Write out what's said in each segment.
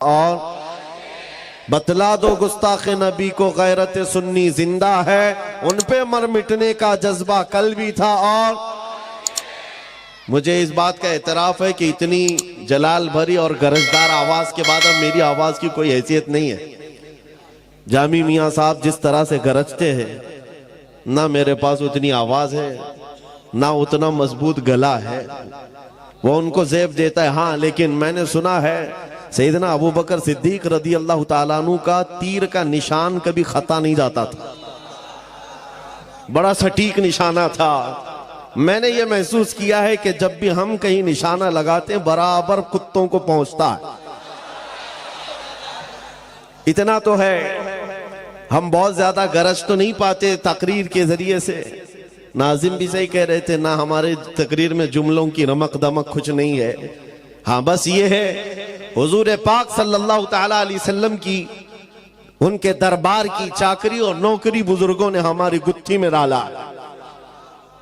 और बतला दो गुस्ताख नबी को गैरत सुन्नी जिंदा है, उन पे मर मिटने का जज्बा कल भी था। और मुझे इस बात का एतराफ है कि इतनी जलाल भरी और गरजदार आवाज के बाद अब मेरी आवाज की कोई हैसियत नहीं है। जामी मियाँ साहब जिस तरह से गरजते हैं, ना मेरे पास उतनी आवाज है ना उतना मजबूत गला है, वो उनको ज़ेब देता है। हाँ, लेकिन मैंने सुना है सैयदना अबू बकर सिद्दीक रदी अल्लाह ताला अन्हु का तीर का निशान कभी खता नहीं जाता था, बड़ा सटीक निशाना था। मैंने ये महसूस किया है कि जब भी हम कहीं निशाना लगाते हैं बराबर कुत्तों को पहुंचता है। इतना तो है, हम बहुत ज्यादा गरज तो नहीं पाते तकरीर के जरिए से। नाजिम भी सही कह रहे थे, ना हमारे तकरीर में जुमलों की रमक दमक कुछ नहीं है। हाँ, बस ये है हुजूर पाक सल्लल्लाहु ताला अलैहि वसल्लम की, उनके दरबार की चाकरी और नौकरी बुजुर्गों ने हमारी गुत्थी में डाला।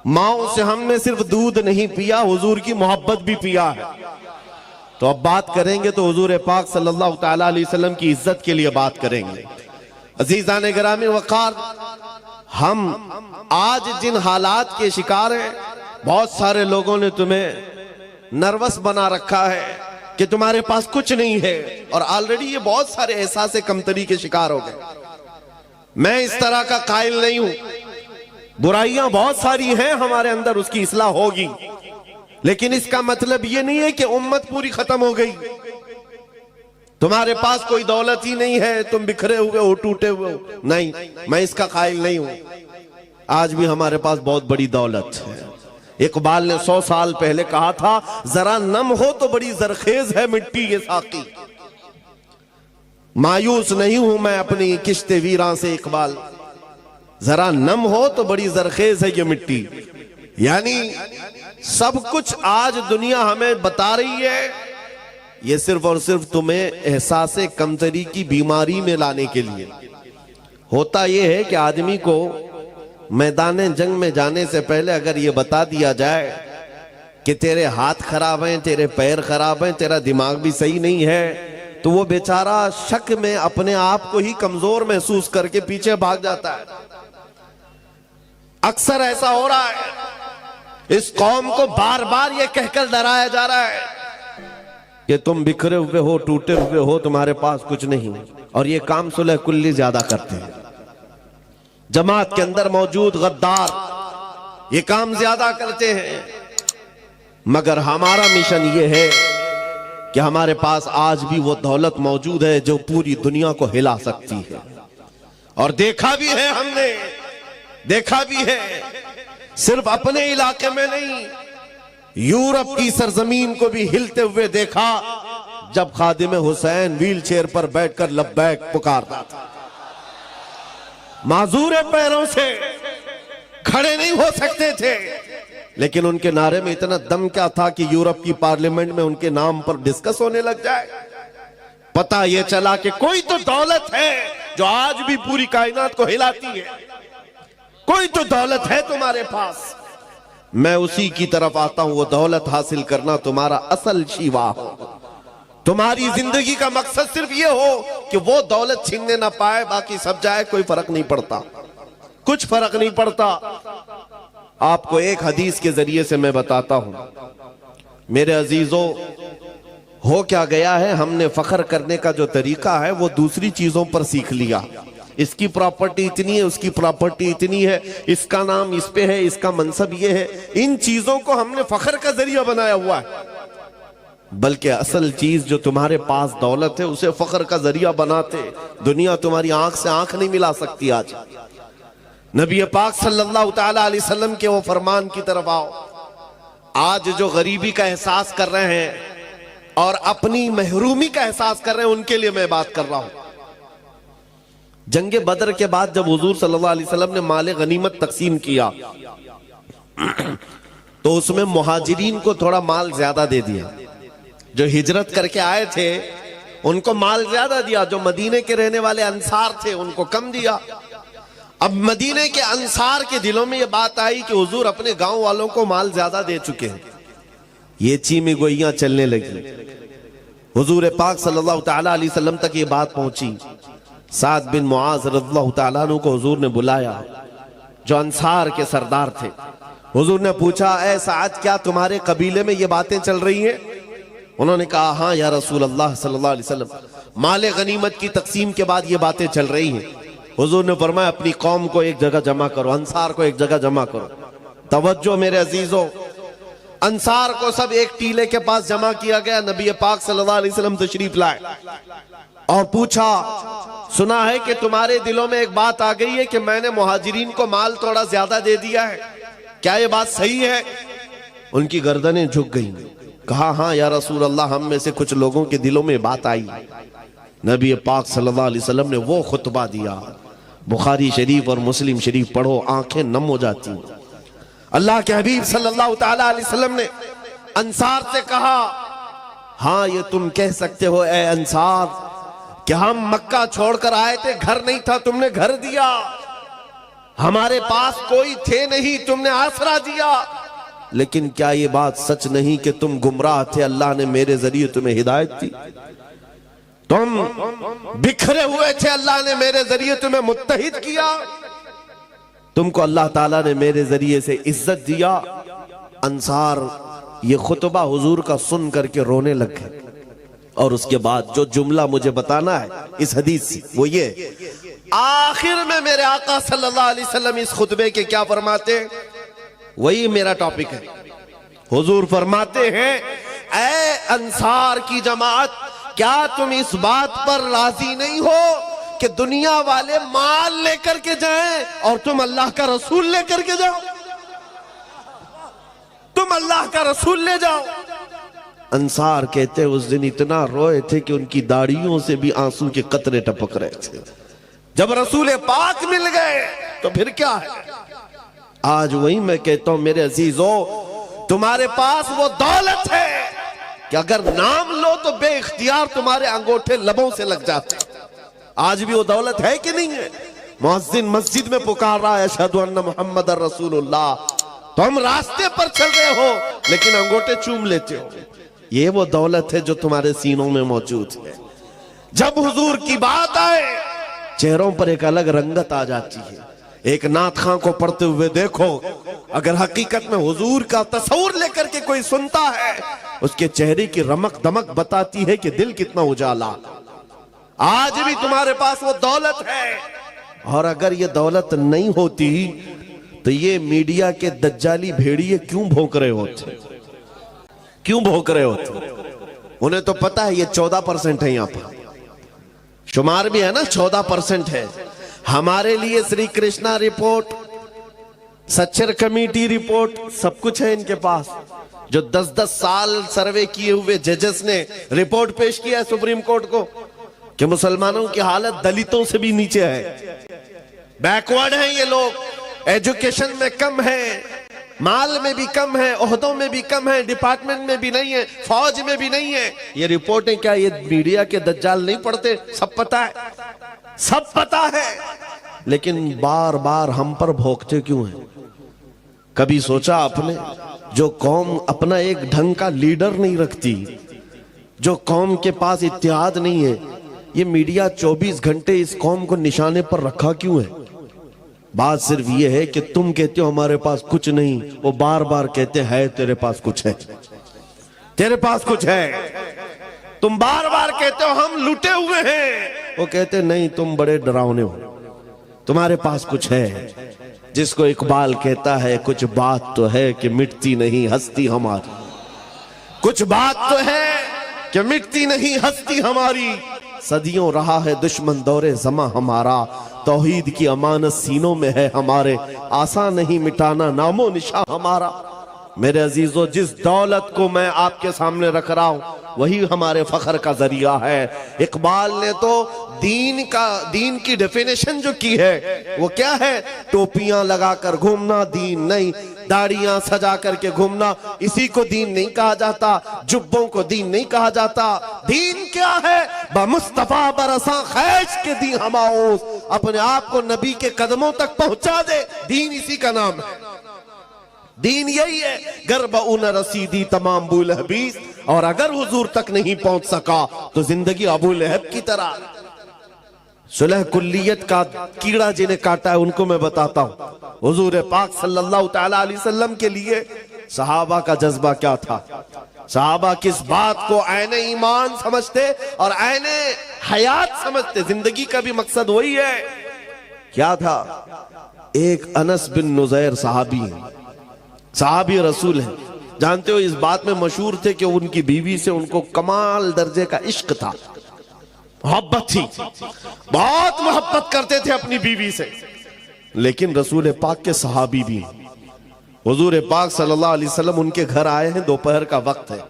माओ से हमने सिर्फ दूध नहीं पिया, हुजूर की मोहब्बत भी पिया है। तो अब बात करेंगे तो हुजूर पाक सल्लल्लाहु ताला अलैहि वसल्लम की इज्जत के लिए बात करेंगे। अजीजान गिरामी वक़ार, हम आज जिन हालात के शिकार हैं, बहुत सारे लोगों ने तुम्हें नर्वस बना रखा है कि तुम्हारे पास कुछ नहीं है, और ऑलरेडी ये बहुत सारे एहसास कमतरी के शिकार हो गए। मैं इस तरह का कायल नहीं हूं, बुराइयां बहुत सारी हैं हमारे अंदर, उसकी इस्लाह होगी, लेकिन इसका मतलब ये नहीं है कि उम्मत पूरी खत्म हो गई। तुम्हारे पास कोई दौलत ही नहीं है, तुम बिखरे हुए हो, टूटे हुए हो, नहीं, मैं इसका कायल नहीं हूं। आज भी हमारे पास बहुत बड़ी दौलत है। इकबाल ने 100 साल पहले कहा था, जरा नम हो तो बड़ी जरखेज है मिट्टी ये साकी। मायूस नहीं हूं मैं अपनी किश्ते वीरां से इकबाल, जरा नम हो तो बड़ी जरखेज है ये मिट्टी। यानी सब कुछ आज दुनिया हमें बता रही है, ये सिर्फ और सिर्फ तुम्हें एहसास कमतरी की बीमारी में लाने के लिए। होता यह है कि आदमी को मैदान जंग में जाने से पहले अगर ये बता दिया जाए कि तेरे हाथ खराब हैं, तेरे पैर खराब हैं, तेरा दिमाग भी सही नहीं है, तो वो बेचारा शक में अपने आप को ही कमजोर महसूस करके पीछे भाग जाता है। अक्सर ऐसा हो रहा है। इस कौम को बार बार ये कहकर डराया जा रहा है कि तुम बिखरे हुए हो, टूटे हुए हो, तुम्हारे पास कुछ नहीं, और ये काम सुलह कुल्ली ज्यादा करते हैं। जमात के अंदर मौजूद गद्दार ये काम ज्यादा करते हैं। मगर हमारा मिशन ये है कि हमारे पास आज भी वो दौलत मौजूद है जो पूरी दुनिया को हिला सकती है। और देखा भी है हमने, देखा भी है, सिर्फ अपने इलाके में नहीं, यूरोप की सरजमीन को भी हिलते हुए देखा जब खादिम हुसैन व्हील चेयर पर बैठकर लब्बैक पुकारता था। माजूर पैरों से खड़े नहीं हो सकते थे, लेकिन उनके नारे में इतना दम क्या था कि यूरोप की पार्लियामेंट में उनके नाम पर डिस्कस होने लग जाए। पता यह चला कि कोई तो दौलत है जो आज भी पूरी कायनात को हिलाती है, कोई तो दौलत है तुम्हारे पास। मैं उसी की तरफ आता हूं। वो दौलत हासिल करना तुम्हारा असल शिवा हो। तुम्हारी जिंदगी का मकसद सिर्फ ये हो कि वो दौलत छीनने ना पाए, बाकी सब जाए, कोई फर्क नहीं पड़ता, कुछ फर्क नहीं पड़ता। आपको एक हदीस के जरिए से मैं बताता हूं। मेरे अजीजों, हो क्या गया है, हमने फख्र करने का जो तरीका है वो दूसरी चीजों पर सीख लिया। इसकी प्रॉपर्टी इतनी है, उसकी प्रॉपर्टी इतनी है, इसका नाम इस पे है, इसका मनसब ये है। इन चीजों को हमने फख्र का जरिया बनाया हुआ है, बल्कि असल चीज जो तुम्हारे पास दौलत है उसे फख्र का जरिया बनाते। दुनिया तुम्हारी आंख से आंख नहीं मिला सकती। आज नबी पाक सल्लल्लाहु ताला अलैहि वसल्लम के वो फरमान की तरफ आओ। आज जो गरीबी का एहसास कर रहे हैं और अपनी महरूमी का एहसास कर रहे हैं, उनके लिए मैं बात कर रहा हूं। जंगे बदर के बाद जब हुजूर सल्लल्लाहु अलैहि वसल्लम ने माले गनीमत तकसीम किया तो उसमें मुहाजिरीन को थोड़ा माल ज्यादा दे दिया। जो हिजरत करके आए थे उनको माल ज्यादा दिया, जो मदीने के रहने वाले अंसार थे उनको कम दिया। अब मदीने के अंसार के दिलों में यह बात आई कि हुजूर अपने गांव वालों को माल ज्यादा दे चुके हैं। ये चीमी गोइयां चलने लगी। हुजूर पाक सल्लल्लाहु तआला अलैहि वसल्लम तक ये बात पहुंची। साद बिन मुआज रज़ियल्लाहु तआला अन्हु को हुजूर ने बुलाया, जो अंसार के सरदार थे। हुजूर ने पूछा, ऐ साद, क्या तुम्हारे कबीले में ये बातें चल रही हैं? उन्होंने कहा, हाँ या रसूल अल्लाह सल्लल्लाहु अलैहि वसल्लम, माले गनीमत की तकसीम के बाद ये बातें चल रही हैं। हुजूर ने फरमाया, अपनी कौम को एक जगह जमा करो, अंसार को एक जगह जमा करो। तवज्जो मेरे अजीजों, अंसार को सब एक टीले के पास जमा किया गया। नबी पाक सल्लल्लाहु अलैहि वसल्लम तशरीफ लाए और पूछा, सुना है कि तुम्हारे दिलों में एक बात आ गई है कि मैंने मुहाजिरीन को माल थोड़ा ज्यादा दे दिया है, क्या ये बात सही है? उनकी गर्दनें झुक गईं। कहा, हाँ या रसूल अल्लाह, हम में से कुछ लोगों के दिलों में बात आई। नबी पाक सल्लल्लाहु अलैहि वसल्लम ने वो खुतबा दिया, बुखारी शरीफ और मुस्लिम शरीफ पढ़ो, आंखें नम हो जाती। अल्लाह के हबीब सल्लल्लाहु तआला अलैहि वसल्लम ने अंसार से कहा, हाँ ये तुम कह सकते हो ए अंसार कि हम मक्का छोड़कर आए थे, घर नहीं था, तुमने घर दिया। हमारे पास कोई थे नहीं, तुमने आसरा दिया। लेकिन क्या ये बात सच नहीं कि तुम गुमराह थे, अल्लाह ने मेरे जरिए तुम्हें हिदायत दी? तुम बिखरे हुए थे, अल्लाह ने मेरे जरिए तुम्हें मुत्तहिद किया। तुमको अल्लाह ताला ने मेरे जरिए से इज्जत दिया। अंसार ये खुतबा हुजूर का सुन करके रोने लग गए। और उसके बाद जो जुमला मुझे बताना है इस हदीस से, वो ये, आखिर में मेरे आका सल्लल्लाहु अलैहि वसल्लम इस खुतबे के क्या फरमाते, वही मेरा टॉपिक है। हुजूर फरमाते हैं, ऐ अंसार की जमात, क्या तुम इस बात पर राजी नहीं हो कि दुनिया वाले माल लेकर के जाएं और तुम अल्लाह का रसूल लेकर के जाओ? तुम अल्लाह का रसूल ले जाओ। अंसार कहते उस दिन इतना रोए थे कि उनकी दाढ़ियों से भी आंसू के कतरे टपक रहे थे। जब रसूल पाक मिल गए तो फिर क्या है? आज वही मैं कहता हूं मेरे अजीजों, तुम्हारे पास वो दौलत है कि अगर नाम लो तो बेइख्तियार तुम्हारे अंगूठे लबों से लग जाते। आज भी वो दौलत है कि नहीं है? मुअज्जिन मस्जिद में पुकार रहा है, अशहदु अन्ना मुहम्मदर रसूलुल्लाह, तुम रास्ते पर चल रहे हो लेकिन अंगूठे चूम लेते हो। ये वो दौलत है जो तुम्हारे सीनों में मौजूद है। जब हुजूर की बात आए, चेहरों पर एक अलग रंगत आ जाती है। एक नात खां को पढ़ते हुए देखो, अगर हकीकत में हुजूर का तस्वुर लेकर के कोई सुनता है, उसके चेहरे की रमक दमक बताती है कि दिल कितना उजाला। आज भी तुम्हारे पास वो दौलत है। और अगर ये दौलत नहीं होती तो ये मीडिया के दज्जाली भेड़िए क्यों भौंक रहे होते? क्यों भौंक रहे होते? उन्हें तो पता है ये 14% है, यहां पर शुमार भी है ना, 14% है। हमारे लिए Shri Krishna report, Sachar committee report, सब कुछ है इनके पास। जो 10-10 साल सर्वे किए हुए जजेस ने रिपोर्ट पेश किया है सुप्रीम कोर्ट को कि मुसलमानों की हालत दलितों से भी नीचे है, बैकवर्ड हैं ये लोग, एजुकेशन में कम है, माल में भी कम है, ओहदों में भी कम है, डिपार्टमेंट में भी नहीं है, फौज में भी नहीं है। ये रिपोर्टें क्या ये मीडिया के दज्जाल नहीं पढ़ते? सब पता है, सब पता है, लेकिन बार बार हम पर भोंकते क्यों हैं? कभी सोचा आपने, जो कौम अपना एक ढंग का लीडर नहीं रखती, जो कौम के पास इत्तेहाद नहीं है, ये मीडिया 24 घंटे इस कौम को निशाने पर रखा क्यों है? बात सिर्फ ये है कि तुम कहते हो हमारे पास कुछ नहीं, वो बार बार कहते हैं तेरे पास कुछ है, तेरे पास कुछ है। तुम बार बार कहते हो हम लुटे हुए हैं, वो कहते नहीं तुम बड़े डरावने हो, तुम्हारे पास कुछ है। जिसको इकबाल कहता है, कुछ बात तो है कि मिटती नहीं हस्ती हमारी, कुछ बात तो है कि मिटती नहीं हस्ती हमारी। सदियों रहा है दुश्मन दौरे ज़मा हमारा, तौहीद की अमानत सीनों में है हमारे, आसान नहीं मिटाना नामो निशा हमारा। मेरे अजीजों, जिस दौलत को मैं आपके सामने रख रहा हूं वही हमारे फख्र का जरिया है। इकबाल ने तो दीन की डेफिनेशन जो की है वो क्या है? टोपियां लगाकर घूमना दीन नहीं, दाढ़ियां सजा करके घूमना, इसी को दीन नहीं कहा जाता, जुब्बों को दीन नहीं कहा जाता। दीन क्या है? बमुस्तफा बरसा खैश के दी हमाओस, अपने आप को नबी के कदमों तक पहुंचा दे, दीन इसी का नाम है। दीन यही है। गर्ब उन रसीदी तमाम बुल हबीस, और अगर हुजूर तक नहीं पहुंच सका तो जिंदगी अबू लहब की तरह। सुलह कुल्लियत का कीड़ा जिन्हें काटा है उनको मैं बताता हूं। हुजूर पाक सल्लल्लाहु तआला अलैहि वसल्लम के लिए सहाबा का जज्बा क्या था। सहाबा किस बात को ऐने ईमान समझते और ऐने हयात समझते। जिंदगी का भी मकसद वही है। क्या था? एक अनस बिन नुज़ैर सहाबी रसूल है। जानते हो इस बात में मशहूर थे कि उनकी बीवी से उनको कमाल दर्जे का इश्क था, मोहब्बत थी, बहुत मोहब्बत करते थे अपनी बीवी से। लेकिन रसूल पाक के सहाबी भी, हुजूर पाक सल्लल्लाहु अलैहि वसल्लम उनके घर आए हैं, दोपहर का वक्त है।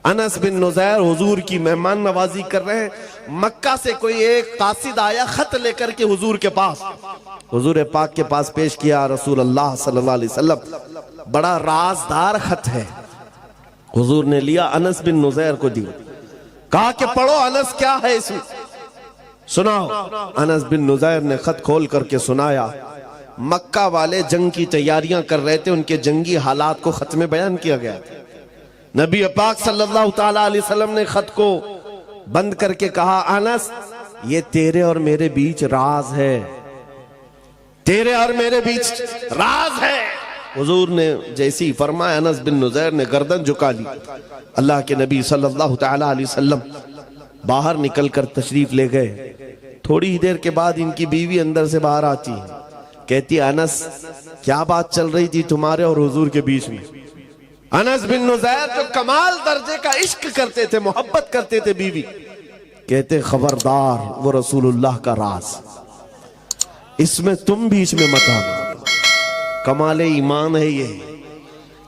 अनस बिन नुज़ैर हुजूर की मेहमान नवाजी कर रहे हैं। मक्का से कोई एक कासिद आया खत लेकर के हुजूर के पास, हुजूर पाक के पास पेश किया। रसूल अल्लाह सल्लल्लाहु अलैहि वसल्लम, बड़ा राजदार खत है। हुजूर ने लिया, अनस बिन नुज़ैर को दिया, कहा कि पढ़ो अनस क्या है इसमें, सुनाओ। अनस बिन नुज़ैर ने खत खोल करके सुनाया। मक्का वाले जंग की तैयारियां कर रहे थे, उनके जंगी हालात को खत में बयान किया गया था। नबी पाक सल्लल्लाहु तआला अलैहि वसल्लम ने खत को बंद करके कहा, अनस ये तेरे और मेरे बीच राज है, तेरे और मेरे बीच राज है। हुजूर ने जैसी ही फरमाया, अनस बिन नुज़ैर ने गर्दन झुका ली। अल्लाह के नबी सल्लल्लाहु तआला अलैहि वसल्लम बाहर निकलकर तशरीफ ले गए। थोड़ी ही देर के बाद इनकी बीवी अंदर से बाहर आती है, कहती है, अनस क्या बात चल रही थी तुम्हारे और हुजूर के बीच में। अनस बिन नुज़ैर जो कमाल दर्जे का इश्क करते थे, मोहब्बत करते थे बीवी, कहते खबरदार वो रसूलुल्लाह का राज, इसमें तुम बीच में मत आना। कमाले ईमान है ये।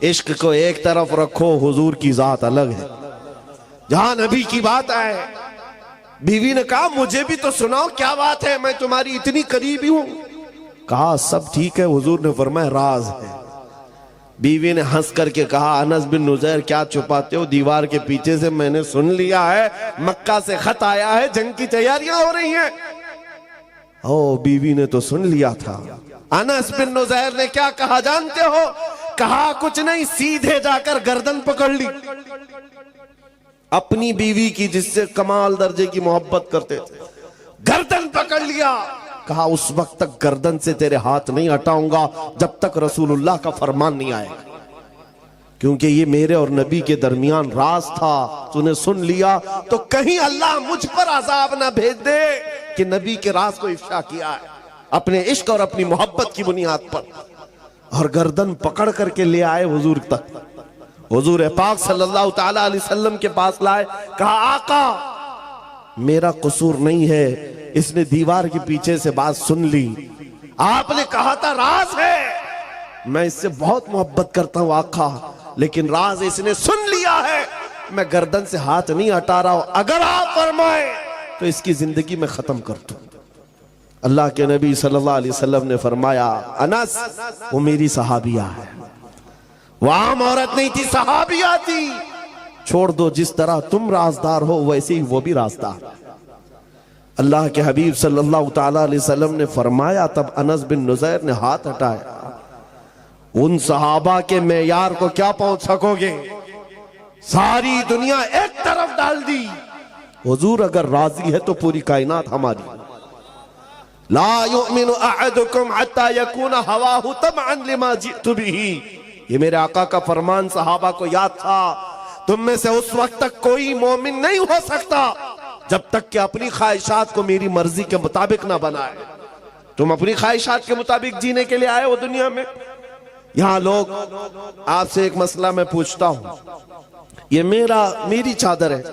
इश्क को एक तरफ रखो, हुजूर की जात अलग है। जहां नबी की बात आए, बीवी ने कहा मुझे भी तो सुनाओ क्या बात है, मैं तुम्हारी इतनी करीबी हूं। कहा सब ठीक है। हुजूर ने फरमाया राज है। बीवी ने हंस करके कहा, अनस बिन नुज़ैर क्या छुपाते हो, दीवार के पीछे से मैंने सुन लिया है, मक्का से खत आया है, जंग की तैयारियां हो रही हैं। ओ बीवी ने तो सुन लिया था। अनस बिन नुज़ैर ने क्या कहा जानते हो? कहा कुछ नहीं, सीधे जाकर गर्दन पकड़ ली अपनी बीवी की, जिससे कमाल दर्जे की मोहब्बत करते थे। गर्दन पकड़ लिया, कहा उस वक्त तक गर्दन से तेरे हाथ नहीं हटाऊंगा जब तक रसूलुल्लाह का फरमान नहीं आएगा, क्योंकि ये मेरे और नबी के दरमियान राज था। तूने सुन लिया तो कहीं अल्लाह मुझ पर अजाब ना भेज दे कि नबी के राज को इफ्शा किया है अपने इश्क और अपनी मोहब्बत की बुनियाद पर। और गर्दन पकड़ करके ले आए हुजूर तक। हुजूर पाक सल्लल्लाहु तआला अलैहि वसल्लम के पास लाए, कहा आका मेरा कसूर नहीं है, इसने दीवार के पीछे से बात सुन ली, आपने कहा था राज है, मैं इससे बहुत मोहब्बत करता हूं आका, लेकिन राज इसने सुन लिया है, मैं गर्दन से हाथ नहीं हटा रहा हूं, अगर आप फरमाए तो इसकी जिंदगी में खत्म कर दूं। अल्लाह के नबी सल्लल्लाहु अलैहि वसल्लम ने फरमाया, अनस वो मेरी सहाबिया है, वो आम औरत नहीं थी, सहाबिया थी, छोड़ दो, जिस तरह तुम राजदार हो वैसे ही वो भी राजदार। अल्लाह के हबीब सल्लल्लाहु तआला अलैहि वसल्लम ने फरमाया, तब अनस बिन नुज़ैर ने हाथ हटाया, उन सहाबा के मेयार को क्या पहुंच सकोगे, सारी दुनिया एक तरफ डाल दी। हुजूर अगर राजी है तो पूरी कायनात हमारी। ला युमिनु अहदुकुम हत्ता यकून हवाहु तबअन लिमा जितु बिही, ये मेरे आका का फरमान सहाबा को याद था। तुम में से उस वक्त तक कोई मोमिन नहीं हो सकता जब तक कि अपनी ख्वाहिशात को मेरी मर्जी के मुताबिक ना बनाए। तुम अपनी ख्वाहिशात के मुताबिक जीने के लिए आए हो दुनिया में। यहां लोग, आपसे एक मसला मैं पूछता हूं, ये मेरी चादर है,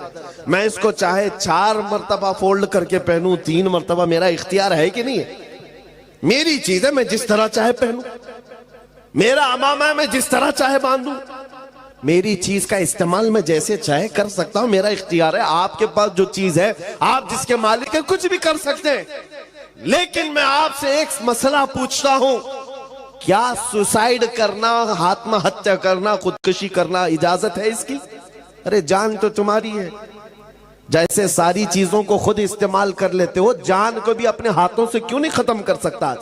मैं इसको चाहे 4 मरतबा फोल्ड करके पहनूं, 3 मरतबा, मेरा इख्तियार है कि नहीं है? मेरी चीज है, मैं जिस तरह चाहे पहनूं। मेरा अमामा है, मैं जिस तरह चाहे बांधूं। मेरी चीज का इस्तेमाल मैं जैसे चाहे कर सकता हूं, मेरा इख्तियार है। आपके पास जो चीज है, आप जिसके मालिक हैं, कुछ भी कर सकते हैं। लेकिन मैं आपसे एक मसला पूछता हूं, क्या सुसाइड करना, आत्महत्या करना, खुदकुशी करना इजाजत है इसकी? अरे जान तो तुम्हारी है। जैसे सारी चीजों को खुद इस्तेमाल कर लेते हो, जान को भी अपने हाथों से क्यों नहीं खत्म कर सकता?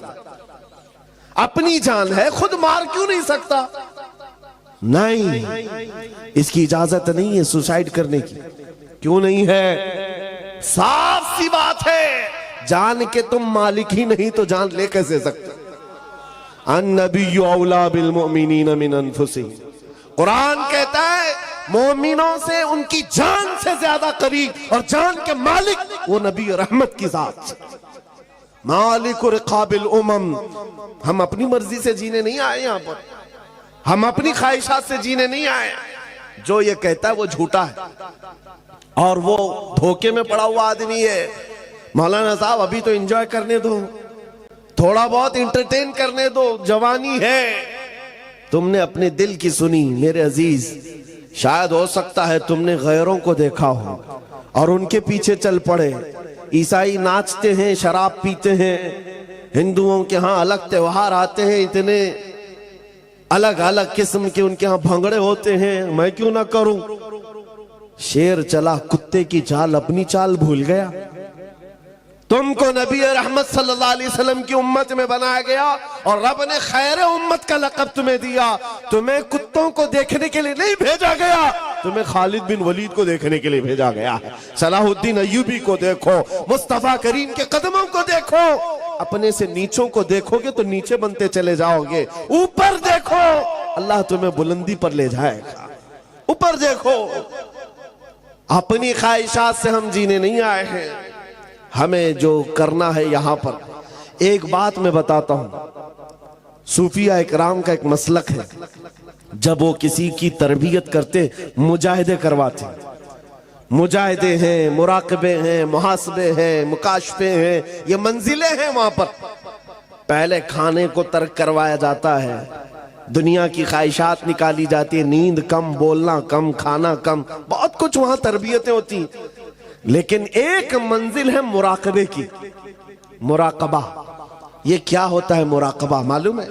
अपनी जान है, खुद मार क्यों नहीं सकता? नहीं, इसकी इजाजत नहीं है सुसाइड करने की। क्यों नहीं है? साफ सी बात है, जान के तुम मालिक ही नहीं तो जान ले कैसे सकते? अन्नबिय्यु औला बिल मुमिनीन मिन अनफुसिहिम, कुरान कहता है मोमिनों से उनकी जान से ज्यादा करीब और जान के मालिक वो नबी रहमत की जात, मालिक रिकाबिल उमम। हम अपनी मर्जी से जीने नहीं आए यहां पर, हम अपनी ख्वाहिशात से जीने नहीं आए। जो ये कहता है वो झूठा है और वो धोखे में पड़ा हुआ आदमी है। मौलाना साहब अभी तो एंजॉय करने दो, थोड़ा बहुत इंटरटेन करने दो, जवानी है। तुमने अपने दिल की सुनी मेरे अजीज, शायद हो सकता है तुमने गैरों को देखा हो और उनके पीछे चल पड़े। ईसाई नाचते हैं, शराब पीते हैं, हिंदुओं के यहाँ अलग त्योहार आते हैं, इतने अलग अलग किस्म के उनके यहाँ भंगड़े होते हैं, मैं क्यों ना करूं? शेर चला कुत्ते की चाल, अपनी चाल भूल गया। तुमको नबी रहमत सल्लल्लाहु अलैहि वसल्लम की उम्मत में बनाया गया और रब ने खैर उम्मत का लक़ब तुम्हें दिया। तुम्हें कुत्तों को देखने के लिए नहीं भेजा गया, तुम्हें खालिद बिन वलीद को देखने के लिए भेजा गया है। सलाहुद्दीन अय्यूबी को देखो, मुस्तफा करीम के कदमों को देखो। अपने से नीचों को देखोगे तो नीचे बनते चले जाओगे, ऊपर देखो अल्लाह तुम्हें बुलंदी पर ले जाएगा। ऊपर देखो, अपनी ख्वाहिशात से हम जीने नहीं आए हैं। हमें जो करना है यहां पर, एक बात मैं बताता हूं, सूफिया इकराम का एक मसलक है, जब वो किसी की तरबियत करते मुजाहिदे करवाते। मुजाहिदे हैं, मुराकबे हैं, मुहासबे हैं, मुकाशफे हैं, ये मंजिलें हैं। वहां पर पहले खाने को तर्क करवाया जाता है, दुनिया की ख्वाहिशात निकाली जाती है, नींद कम, बोलना कम, खाना कम, बहुत कुछ वहां तरबियतें होती। लेकिन एक मंजिल है मुराकबे की, मुराकबा। ये क्या होता है मुराकबा मालूम है?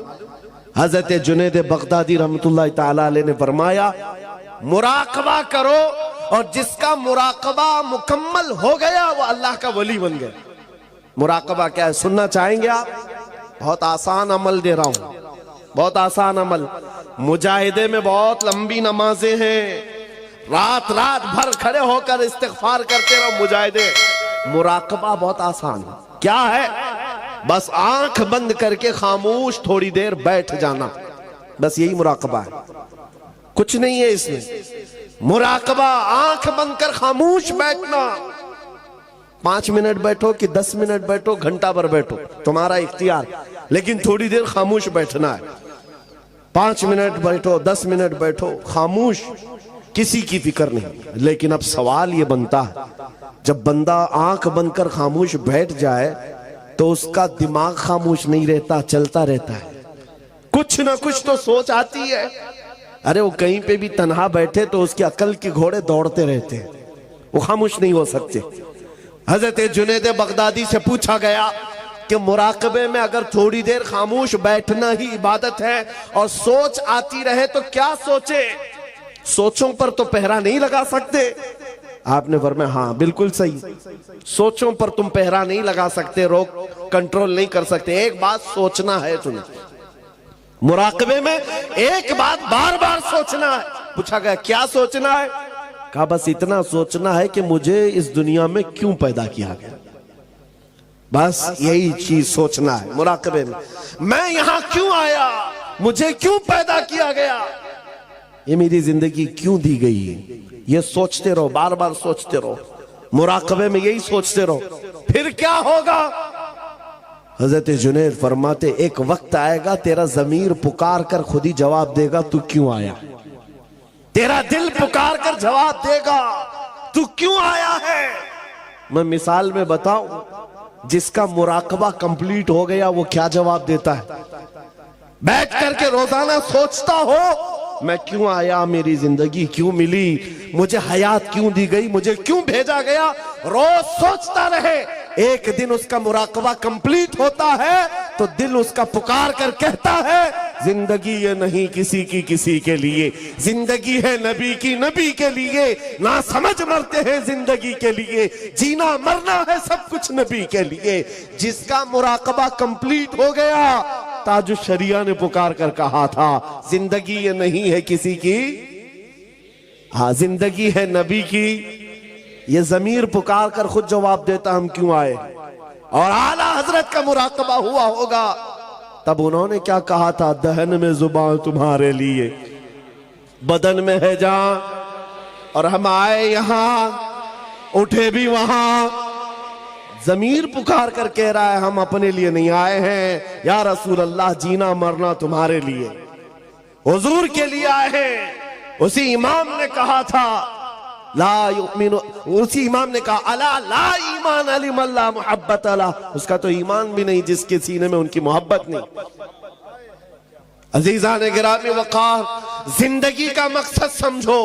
हजरत जुनैद बगदादी रहमतुल्लाह ताला अलैह ने फरमाया, मुराकबा करो और जिसका मुराकबा मुकम्मल हो गया वो अल्लाह का वली बन गया। मुराकबा क्या है सुनना चाहेंगे आप? बहुत आसान अमल दे रहा हूं, बहुत आसान अमल। मुजाहिदे में बहुत लंबी नमाजें हैं, रात रात भर खड़े होकर इस्तिग़फ़ार करते रहो मुजाहिदे। मुराकबा बहुत आसान है। क्या है? बस आंख बंद करके खामोश थोड़ी देर बैठ जाना, बस यही मुराकबा है, कुछ नहीं है इसमें। मुराकबा आंख बंद कर खामोश बैठना। 5 मिनट बैठो कि 10 मिनट बैठो, घंटा भर बैठो, तुम्हारा इख्तियार, लेकिन थोड़ी देर खामोश बैठना है। 5 मिनट बैठो, 10 मिनट बैठो, खामोश, किसी की फिक्र नहीं। लेकिन अब सवाल ये बनता है, जब बंदा आंख बंद कर खामोश बैठ जाए तो उसका दिमाग खामोश नहीं रहता, चलता रहता है, कुछ ना कुछ तो सोच आती है। अरे वो कहीं पे भी तन्हा बैठे तो उसकी अकल के घोड़े दौड़ते रहते हैं, वो खामोश नहीं हो सकते। हजरत जुनैद बगदादी से पूछा गया कि मुराकबे में अगर थोड़ी देर खामोश बैठना ही इबादत है और सोच आती रहे तो क्या सोचे? सोचों पर तो पहरा नहीं लगा सकते। आपने फरमाया हाँ बिल्कुल सही, सोचों पर तुम पहरा नहीं लगा सकते, रोक कंट्रोल नहीं कर सकते। एक बात सोचना है तुम्हें, मुराकबे में एक बात बार बार सोचना है। पूछा गया क्या सोचना है? कहा बस इतना सोचना है कि मुझे इस दुनिया में क्यों पैदा किया गया, बस यही चीज सोचना है मुराकबे में। मैं यहां क्यों आया, मुझे क्यों पैदा किया गया, ये मेरी जिंदगी क्यों दी गई है, ये सोचते रहो, बार बार सोचते रहो, मुराकबे में यही सोचते रहो। फिर क्या होगा? हजरत जुनैद फरमाते एक वक्त आएगा तेरा ज़मीर पुकार कर खुद ही जवाब देगा तू क्यों आया। तेरा दिल पुकार कर जवाब देगा तू क्यों आया है। मैं मिसाल में बताऊं, जिसका मुराकबा कंप्लीट हो गया वो क्या जवाब देता है? बैठ करके रोजाना सोचता हो मैं क्यों आया, मेरी जिंदगी क्यों मिली, मुझे हयात क्यों दी गई, मुझे क्यों भेजा गया, रोज सोचता रहे। एक दिन उसका मुराकबा कंप्लीट होता है तो दिल उसका पुकार कर कहता है जिंदगी ये नहीं किसी की किसी के लिए, जिंदगी है नबी की नबी के लिए। ना समझ मरते हैं जिंदगी के लिए, जीना मरना है सब कुछ नबी के लिए। जिसका मुराकबा कंप्लीट हो गया ताजुल शरिया ने पुकार कर कहा था, जिंदगी ये नहीं है किसी की, हाँ जिंदगी है नबी की। ये जमीर पुकार कर खुद जवाब देता हम क्यों आए। और आला हजरत का मुराकबा हुआ होगा, तब उन्होंने क्या कहा था, दहन में जुबान तुम्हारे लिए, बदन में है जान, और हम आए यहां, उठे भी वहां। जमीर पुकार कर कह रहा है हम अपने लिए नहीं आए हैं, या रसूल अल्लाह जीना मरना तुम्हारे लिए, हुजूर के लिए आए हैं। उसी इमाम ने कहा था ला युमिनु, उसी इमाम ने कहा अला ला ईमान अली मल्ला मोहब्बत अला, उसका तो ईमान भी नहीं जिसके सीने में उनकी मोहब्बत नहीं। अजीजान गिरामी वक़ार, जिंदगी का मकसद समझो।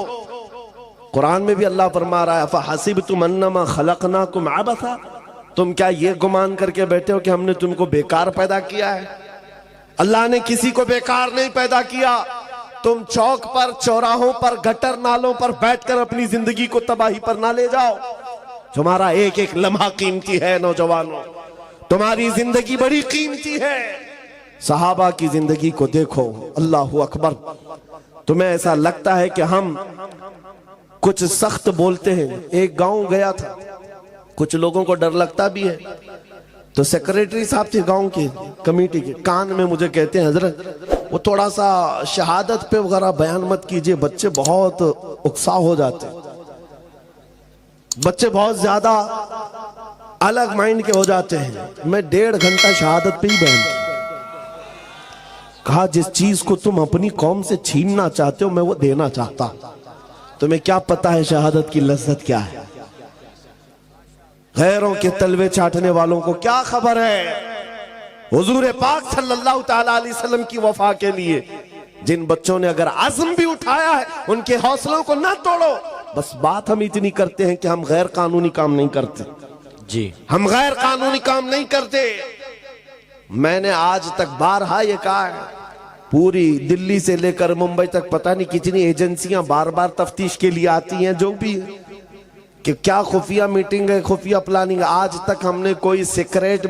कुरान में भी अल्लाह फरमा रहा है फहसिबतुम अन्नमा खलकनाकुम अबसा, तुम क्या ये गुमान करके बैठे हो कि हमने तुमको बेकार पैदा किया है। अल्लाह ने किसी को बेकार नहीं पैदा किया। तुम चौक पर, चौराहों पर, गटर नालों पर बैठकर अपनी जिंदगी को तबाही पर ना ले जाओ। तुम्हारा एक एक लम्हा कीमती है नौजवानों, तुम्हारी जिंदगी बड़ी कीमती है। सहाबा की जिंदगी को देखो, अल्लाहु अकबर। तुम्हें ऐसा लगता है कि हम कुछ सख्त बोलते हैं। एक गांव गया था, कुछ लोगों को डर लगता भी है, तो सेक्रेटरी साहब थे गांव के कमेटी के, कान में मुझे कहते हैं हजरत वो थोड़ा सा शहादत पे वगैरह बयान मत कीजिए, बच्चे बहुत उत्साह हो जाते, बच्चे बहुत ज्यादा अलग माइंड के हो जाते हैं। मैं 1.5 घंटा शहादत पे ही बयान किया। कहा जिस चीज को तुम अपनी कौम से छीनना चाहते हो मैं वो देना चाहता। तुम्हें क्या पता है शहादत की लज्जत क्या है। गैरों के तलवे चाटने वालों को क्या खबर है। हुजूर पाक सल्लल्लाहु ताला अलैहि वसल्लम की वफा के लिए जिन बच्चों ने अगर आज़म भी उठाया है, उनके हौसलों को ना तोड़ो। बस बात हम इतनी करते हैं कि हम गैर कानूनी काम नहीं करते जी, हम गैर कानूनी काम नहीं करते। मैंने आज तक बारहा ये कहा है, पूरी दिल्ली से लेकर मुंबई तक पता नहीं कितनी एजेंसियां बार बार तफ्तीश के लिए आती हैं, जो भी है कि क्या खुफिया मीटिंग है, खुफिया प्लानिंग। आज तक हमने कोई सीक्रेट